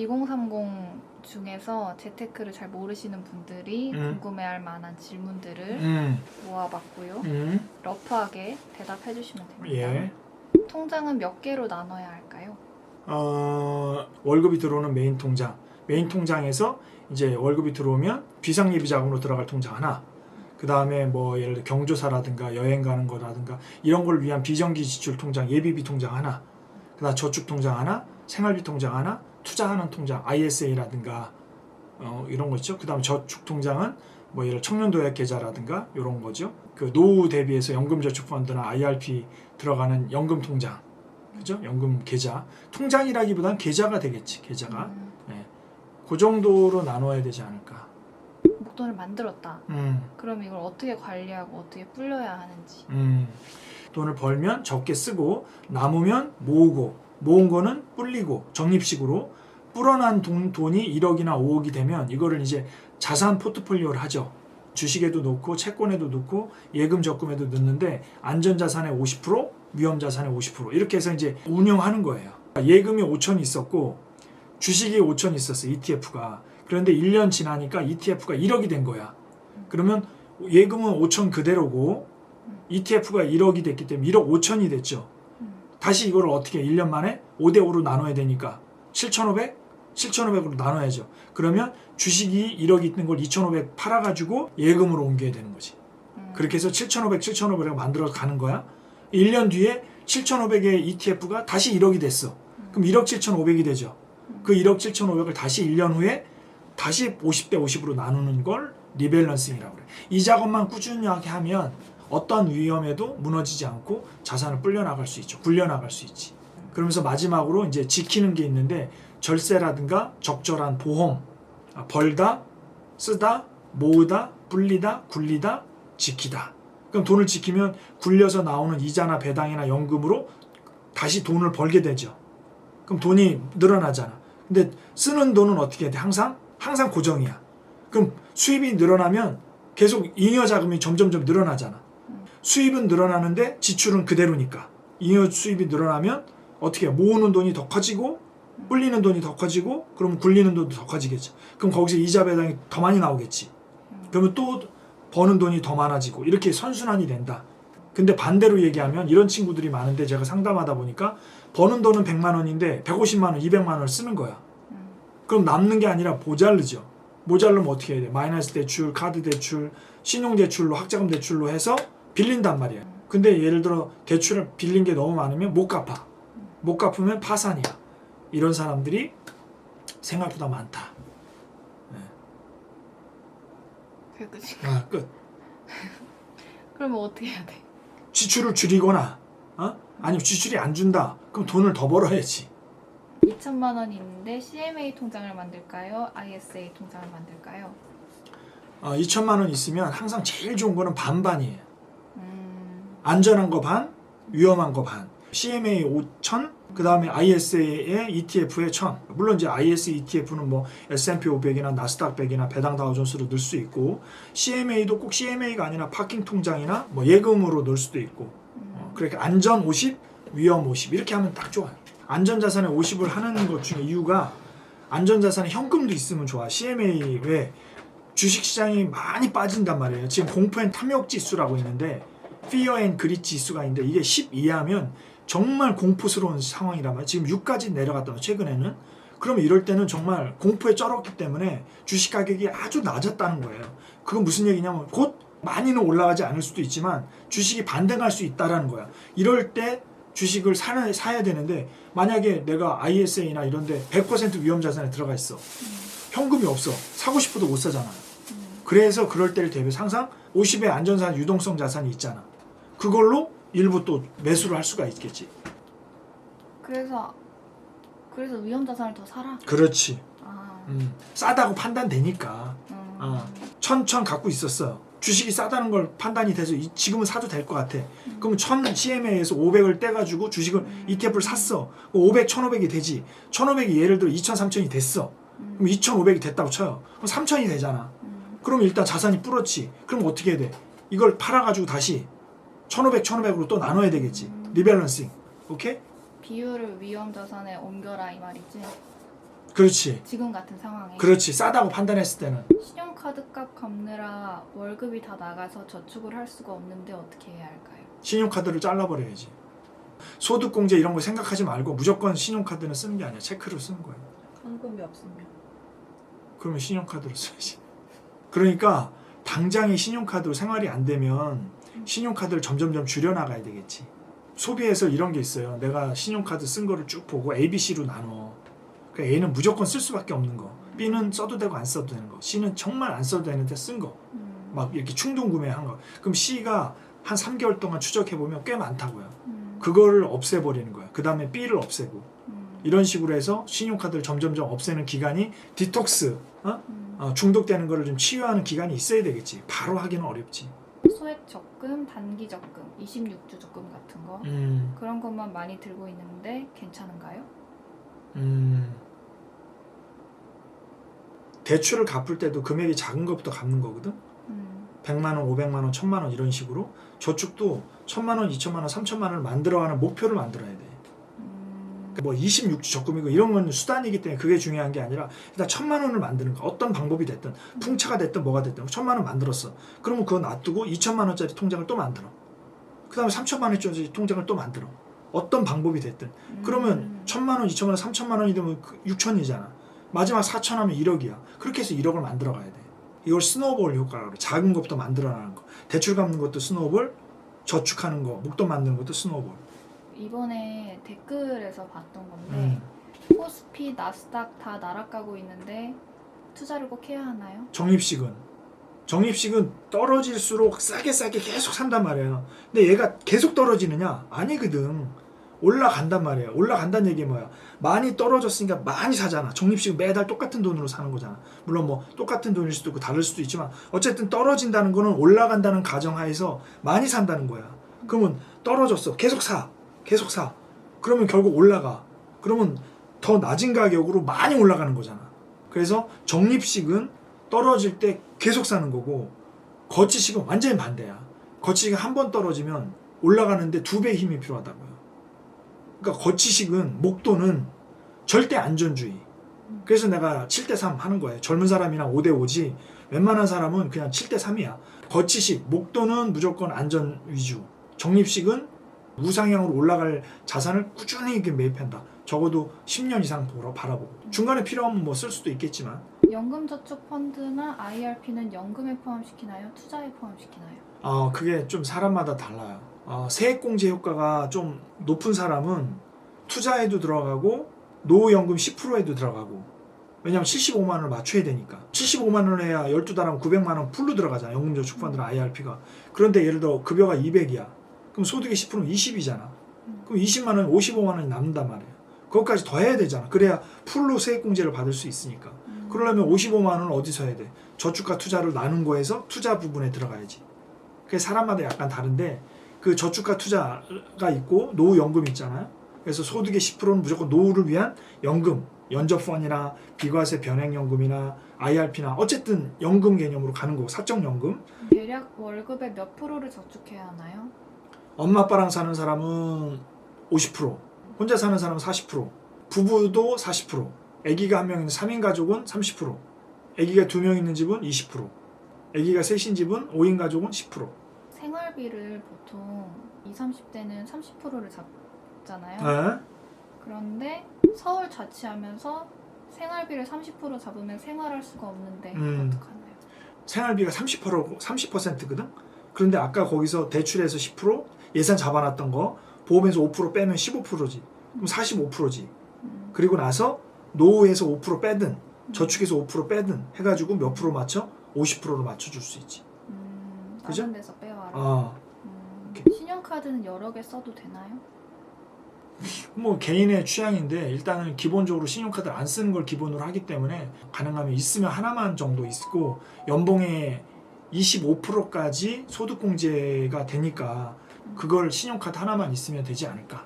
2030 중에서 재테크를 잘 모르시는 분들이 궁금해할 만한 질문들을 모아봤고요. 러프하게 대답해 주시면 됩니다. 예. 통장은 몇 개로 나눠야 할까요? 월급이 들어오는 메인 통장. 메인 통장에서 이제 월급이 들어오면 비상예비 자금으로 들어갈 통장 하나. 그 다음에 뭐 예를 들어 경조사라든가 여행 가는 거라든가 이런 걸 위한 비정기 지출 통장, 예비비 통장 하나. 그 다음 저축 통장 하나, 생활비 통장 하나, 투자하는 통장, ISA라든가 이런 거 있죠. 그 다음 저축 통장은 뭐 예를 들어 청년도약 계좌라든가 이런 거죠. 그 노후 대비해서 연금저축펀드나 IRP 들어가는 연금 통장, 그죠? 연금 계좌. 통장이라기보다는 계좌가 되겠지. 계좌가. 네. 그 정도로 나눠야 되지 않을까. 목돈을 만들었다. 그럼 이걸 어떻게 관리하고 어떻게 불려야 하는지. 돈을 벌면 적게 쓰고 남으면 모으고 모은 거는 불리고 적립식으로 불어난 돈이 1억이나 5억이 되면 이거를 이제 자산 포트폴리오를 하죠. 주식에도 넣고 채권에도 넣고 예금 적금에도 넣는데 안전자산의 50%, 위험자산의 50% 이렇게 해서 이제 운영하는 거예요. 예금이 5천 있었고 주식이 5천 있었어. ETF가. 그런데 1년 지나니까 ETF가 1억이 된 거야. 그러면 예금은 5천 그대로고 ETF가 1억이 됐기 때문에 1억 5천이 됐죠. 다시 이걸 어떻게 1년 만에 5대5로 나눠야 되니까 7,500? 7,500으로 나눠야죠. 그러면 주식이 1억 있는 걸 2,500 팔아가지고 예금으로 옮겨야 되는 거지. 그렇게 해서 7,500, 7,500을 만들어 가는 거야. 1년 뒤에 7,500의 ETF가 다시 1억이 됐어. 그럼 1억 7,500이 되죠. 그 1억 7,500을 다시 1년 후에 다시 50대 50으로 나누는 걸 리밸런싱이라고 그래. 이 작업만 꾸준히 하면 어떤 위험에도 무너지지 않고 자산을 불려나갈 수 있죠. 굴려나갈 수 있지. 그러면서 마지막으로 이제 지키는 게 있는데 절세라든가 적절한 보험, 벌다, 쓰다, 모으다, 불리다, 굴리다, 지키다. 그럼 돈을 지키면 굴려서 나오는 이자나 배당이나 연금으로 다시 돈을 벌게 되죠. 그럼 돈이 늘어나잖아. 근데 쓰는 돈은 어떻게 돼? 항상 고정이야. 그럼 수입이 늘어나면 계속 잉여 자금이 점점점 늘어나잖아. 수입은 늘어나는데 지출은 그대로니까. 잉여 수입이 늘어나면 어떻게 해? 모으는 돈이 더 커지고 불리는 돈이 더 커지고 그러면 굴리는 돈도 더 커지겠죠. 그럼 거기서 이자 배당이 더 많이 나오겠지. 그러면 또 버는 돈이 더 많아지고 이렇게 선순환이 된다. 근데 반대로 얘기하면 이런 친구들이 많은데 제가 상담하다 보니까 버는 돈은 100만 원인데 150만 원, 200만 원을 쓰는 거야. 그럼 남는 게 아니라 모자르죠. 모자르면 어떻게 해야 돼? 마이너스 대출, 카드 대출, 신용 대출로, 학자금 대출로 해서 빌린단 말이야. 근데 예를 들어 대출을 빌린 게 너무 많으면 못 갚아. 못 갚으면 파산이야. 이런 사람들이 생각보다 많다. 그게 끝이. 끝. 그러면 어떻게 해야 돼? 지출을 줄이거나 아니면 지출이 안 준다. 그럼 돈을 더 벌어야지. 2천만 원이 있는데 CMA 통장을 만들까요? ISA 통장을 만들까요? 2천만 원 있으면 항상 제일 좋은 거는 반반이에요. 안전한 거 반, 위험한 거 반. CMA 5천, 그 다음에 ISA에 ETF에 1,000. 물론 이제 ISA ETF는 뭐 S&P 500이나 나스닥 100이나 배당 다우존스로 넣을 수 있고 CMA도 꼭 CMA가 아니라 파킹 통장이나 뭐 예금으로 넣을 수도 있고. 그러니까 안전 50, 위험 50 이렇게 하면 딱 좋아요. 안전자산에 50을 하는 것 중에 이유가 안전자산에 현금도 있으면 좋아. CMA 왜 주식시장이 많이 빠진단 말이에요. 지금 공포 앤 탐욕 지수라고 있는데 Fear and Greed 지수가 있는데 이게 10 이하면 정말 공포스러운 상황이란 말이에요. 지금 6까지 내려갔다 최근에는. 그러면 이럴 때는 정말 공포에 쩔었기 때문에 주식 가격이 아주 낮았다는 거예요. 그건 무슨 얘기냐면 곧 많이는 올라가지 않을 수도 있지만 주식이 반등할 수 있다라는 거야. 이럴 때 주식을 사야 되는데 만약에 내가 ISA나 이런 데 100% 위험자산에 들어가 있어. 현금이 없어. 사고 싶어도 못 사잖아. 그래서 그럴 때를 대비해서 항상 50의 안전자산 유동성 자산이 있잖아. 그걸로 일부 또 매수를 할 수가 있겠지. 그래서 위험자산을 더 사라? 그렇지. 싸다고 판단되니까. 1,000 갖고 있었어. 주식이 싸다는 걸 판단이 돼서 지금은 사도 될 것 같아. 그럼 1,000 CMA에서 500을 떼가지고 주식을 ETF를 샀어. 500, 1,500이 되지. 1,500이 예를 들어 2,000, 3,000이 됐어. 그럼 2,500이 됐다고 쳐요. 그럼 3,000이 되잖아. 그럼 일단 자산이 불었지. 그럼 어떻게 해야 돼? 이걸 팔아가지고 다시 1,500, 1,500으로 또 나눠야 되겠지. 리밸런싱. 오케이? 비율을 위험자산에 옮겨라 이 말이지? 그렇지. 지금 같은 상황에. 그렇지. 싸다고 판단했을 때는. 신용카드 값 갚느라 월급이 다 나가서 저축을 할 수가 없는데 어떻게 해야 할까요? 신용카드를 잘라버려야지. 소득공제 이런 거 생각하지 말고 무조건 신용카드는 쓰는 게 아니야. 체크로 쓰는 거야. 현금이 없으면. 그러면 신용카드로 써야지. 그러니까 당장에 신용카드로 생활이 안 되면 신용카드를 점점점 줄여나가야 되겠지. 소비에서 이런 게 있어요. 내가 신용카드 쓴 거를 쭉 보고 A, B, C로 나눠. 그러니까 A는 무조건 쓸 수밖에 없는 거, B는 써도 되고 안 써도 되는 거, C는 정말 안 써도 되는데 쓴 거, 막 이렇게 충동 구매한 거. 그럼 C가 한 3개월 동안 추적해보면 꽤 많다고요. 그거를 없애버리는 거야. 그 다음에 B를 없애고 이런 식으로 해서 신용카드를 점점점 없애는 기간이 디톡스, 중독되는 거를 좀 치유하는 기간이 있어야 되겠지. 바로 하기는 어렵지. 소액 적금, 단기 적금, 26주 적금 같은 거 그런 것만 많이 들고 있는데 괜찮은가요? 대출을 갚을 때도 금액이 작은 것부터 갚는 거거든. 100만 원, 500만 원, 1000만 원 이런 식으로. 저축도 1000만 원, 2000만 원, 3000만 원을 만들어가는 목표를 만들어야 돼. 뭐 26주 적금이고 이런 건 수단이기 때문에 그게 중요한 게 아니라 일단 1000만 원을 만드는 거. 어떤 방법이 됐든 풍차가 됐든 뭐가 됐든 1000만 원 만들었어. 그러면 그거 놔두고 2000만 원짜리 통장을 또 만들어. 그 다음에 3000만 원짜리 통장을 또 만들어. 어떤 방법이 됐든. 그러면 1000만 원, 2000만 원, 3000만 원이 되면 6000이잖아. 마지막 4000 하면 1억이야. 그렇게 해서 1억을 만들어 가야 돼. 이걸 스노우볼 효과라고 그래. 작은 것부터 만들어나는 거. 대출 갚는 것도 스노우볼, 저축하는 거, 목돈 만드는 것도 스노우볼. 이번에 댓글에서 봤던 건데 코스피, 나스닥 다 날아가고 있는데 투자를 꼭 해야 하나요? 적립식은 떨어질수록 싸게 계속 산단 말이에요. 근데 얘가 계속 떨어지느냐? 아니거든. 올라간단 말이에요. 올라간다는 얘기 뭐야? 많이 떨어졌으니까 많이 사잖아. 적립식은 매달 똑같은 돈으로 사는 거잖아. 물론 뭐 똑같은 돈일 수도 있고 다를 수도 있지만 어쨌든 떨어진다는 거는 올라간다는 가정하에서 많이 산다는 거야. 그러면 떨어졌어. 계속 사. 그러면 결국 올라가. 그러면 더 낮은 가격으로 많이 올라가는 거잖아. 그래서 적립식은 떨어질 때 계속 사는 거고 거치식은 완전히 반대야. 거치식은 한 번 떨어지면 올라가는데 2배의 힘이 필요하다고요. 그러니까 거치식은 목돈은 절대 안전주의. 그래서 내가 7대3 하는 거예요. 젊은 사람이나 5대5지 웬만한 사람은 그냥 7대3이야. 거치식, 목돈은 무조건 안전 위주. 적립식은 우상향으로 올라갈 자산을 꾸준히 이렇게 매입한다. 적어도 10년 이상 바라보고. 중간에 필요하면 뭐 쓸 수도 있겠지만. 연금저축펀드나 IRP는 연금에 포함시키나요? 투자에 포함시키나요? 그게 좀 사람마다 달라요. 세액공제 효과가 좀 높은 사람은 투자에도 들어가고 노후연금 10%에도 들어가고. 왜냐면 75만 원을 맞춰야 되니까. 75만 원 해야 12달 하면 900만 원 풀로 들어가잖아. 연금저축펀드나 IRP가. 그런데 예를 들어 급여가 200이야. 그럼 소득의 10%는 20이잖아. 그럼 20만 원, 55만 원이 남는단 말이에요. 그것까지 더 해야 되잖아. 그래야 풀로 세액공제를 받을 수 있으니까. 그러려면 55만 원은 어디서 해야 돼? 저축과 투자를 나눈 거에서 투자 부분에 들어가야지. 그게 사람마다 약간 다른데 그 저축과 투자가 있고 노후연금이 있잖아요. 그래서 소득의 10%는 무조건 노후를 위한 연금, 연저펀이나 비과세 변액연금이나 IRP나 어쨌든 연금 개념으로 가는 거고 사적연금. 대략 월급의 몇 프로를 저축해야 하나요? 엄마 아빠랑 사는 사람은 50%, 혼자 사는 사람은 40%, 부부도 40%, 아기가 한 명 있는 3인 가족은 30%, 아기가 2명 있는 집은 20%, 아기가 셋인 집은 5인 가족은 10%. 생활비를 보통 20, 30대는 30%를 잡잖아요. 네? 그런데 서울 자취하면서 생활비를 30% 잡으면 생활할 수가 없는데 어떡하나요? 생활비가 30%거든? 그런데 아까 거기서 대출에서 10%, 예산 잡아놨던 거, 보험에서 5% 빼면 15%지. 그럼 45%지. 그리고 나서 노후에서 5% 빼든, 저축에서 5% 빼든 해가지고 몇 프로 맞춰? 50%로 맞춰줄 수 있지. 그죠? 다른 데서 빼와라. 이렇게. 신용카드는 여러 개 써도 되나요? 뭐 개인의 취향인데 일단은 기본적으로 신용카드를 안 쓰는 걸 기본으로 하기 때문에 가능하면 있으면 하나만 정도 있고 연봉의 25%까지 소득공제가 되니까 그걸 신용카드 하나만 있으면 되지 않을까.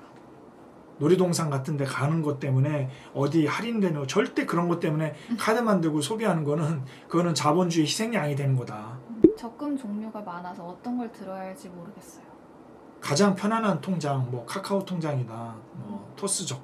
놀이동산 같은 데 가는 것 때문에 어디 할인되는 거 절대 그런 것 때문에 카드만 들고 소비하는 거는 그거는 자본주의 희생양이 되는 거다. 적금 종류가 많아서 어떤 걸 들어야 할지 모르겠어요. 가장 편안한 통장, 뭐 카카오 통장이나 뭐 토스적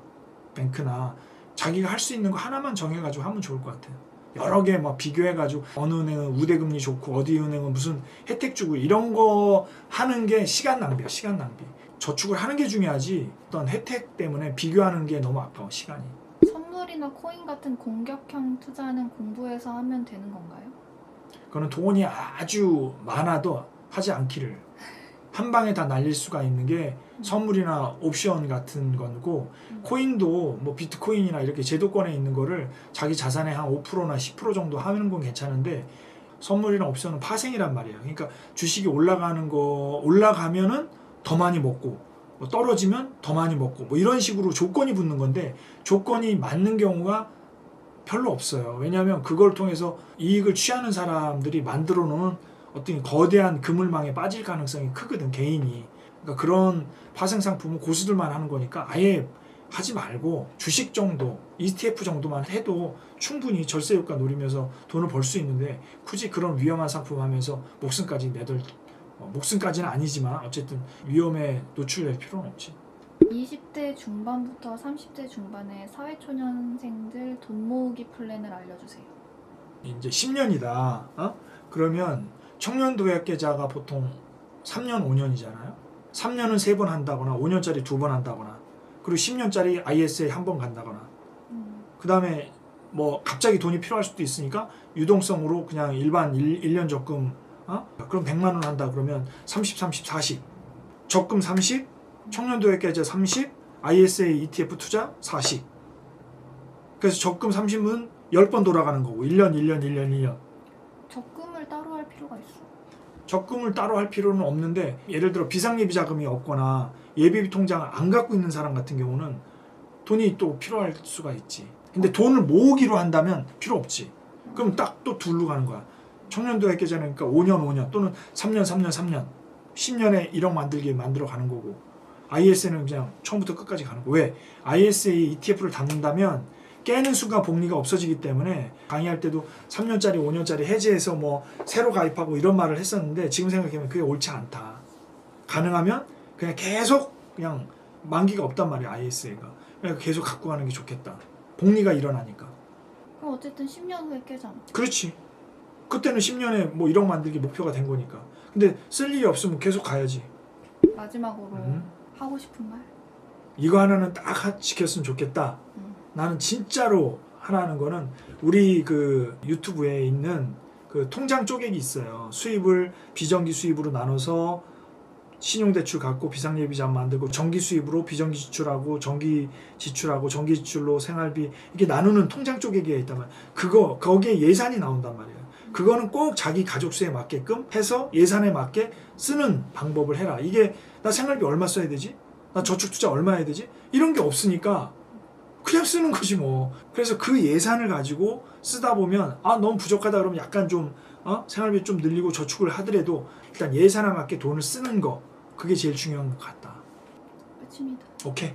뱅크나 자기가 할 수 있는 거 하나만 정해가지고 하면 좋을 것 같아요. 여러 개 막 비교해가지고 어느 은행은 우대금리 좋고 어디 은행은 무슨 혜택 주고 이런 거 하는 게 시간 낭비야. 시간 낭비. 저축을 하는 게 중요하지 어떤 혜택 때문에 비교하는 게 너무 아까워 시간이. 선물이나 코인 같은 공격형 투자는 공부해서 하면 되는 건가요? 그거는 돈이 아주 많아도 하지 않기를. 한 방에 다 날릴 수가 있는 게 선물이나 옵션 같은 거고 코인도 뭐 비트코인이나 이렇게 제도권에 있는 거를 자기 자산의 한 5%나 10% 정도 하는 건 괜찮은데 선물이나 옵션은 파생이란 말이에요. 그러니까 주식이 올라가면은 더 많이 먹고 뭐 떨어지면 더 많이 먹고 뭐 이런 식으로 조건이 붙는 건데 조건이 맞는 경우가 별로 없어요. 왜냐하면 그걸 통해서 이익을 취하는 사람들이 만들어 놓은 어떤 거대한 그물망에 빠질 가능성이 크거든 개인이. 그러니까 그런 파생 상품은 고수들만 하는 거니까 아예 하지 말고 주식 정도, ETF 정도만 해도 충분히 절세 효과 노리면서 돈을 벌 수 있는데 굳이 그런 위험한 상품 하면서 목숨까지 목숨까지는 아니지만 어쨌든 위험에 노출될 필요는 없지. 20대 중반부터 30대 중반의 사회초년생들 돈 모으기 플랜을 알려주세요. 이제 10년이다. 그러면 청년도약 계좌가 보통 3년, 5년이잖아요. 3년은 3번 한다거나 5년짜리 2번 한다거나 그리고 10년짜리 ISA 1번 간다거나 그 다음에 뭐 갑자기 돈이 필요할 수도 있으니까 유동성으로 그냥 일반 1년 적금 그럼 100만 원 한다 그러면 30, 30, 40 적금 30 청년도약 계좌 30 ISA ETF 투자 40 그래서 적금 30은 10번 돌아가는 거고 1년 적금을 따로 할 필요가 있어? 적금을 따로 할 필요는 없는데 예를 들어 비상예비 자금이 없거나 예비비 통장을 안 갖고 있는 사람 같은 경우는 돈이 또 필요할 수가 있지. 근데 돈을 모으기로 한다면 필요 없지. 그럼 딱 또 둘로 가는 거야. 청년도약 계좌는 그러니까 5년 또는 3년 10년에 1억 만들어 가는 거고 ISA는 그냥 처음부터 끝까지 가는 거. 왜? ISA ETF를 담는다면 깨는 순간 복리가 없어지기 때문에 강의할 때도 3년짜리 5년짜리 해지해서 뭐 새로 가입하고 이런 말을 했었는데 지금 생각해보면 그게 옳지 않다. 가능하면 그냥 계속 그냥 만기가 없단 말이야 ISA가. 그러니까 계속 갖고 가는 게 좋겠다. 복리가 일어나니까. 그럼 어쨌든 10년 후에 깨잖아. 그렇지. 그때는 10년에 뭐 1억 만들기 목표가 된 거니까. 근데 쓸 일이 없으면 계속 가야지. 마지막으로 하고 싶은 말? 이거 하나는 딱 지켰으면 좋겠다. 나는 진짜로 하라는 거는 우리 그 유튜브에 있는 그 통장 쪼개기 있어요. 수입을 비정기 수입으로 나눠서 신용대출 갖고 비상예비자 만들고 정기 수입으로 비정기 지출하고 정기 지출하고 정기 지출로 생활비 이렇게 나누는 통장 쪼개기가 있단 말이야. 거기에 예산이 나온단 말이에요. 그거는 꼭 자기 가족 수에 맞게끔 해서 예산에 맞게 쓰는 방법을 해라. 이게 나 생활비 얼마 써야 되지? 나 저축투자 얼마 해야 되지? 이런 게 없으니까 그냥 쓰는 거지 뭐. 그래서 그 예산을 가지고 쓰다 보면 너무 부족하다 그러면 약간 좀 생활비 좀 늘리고 저축을 하더라도 일단 예산에 맞게 돈을 쓰는 거 그게 제일 중요한 것 같다. 끝입니다. 오케이.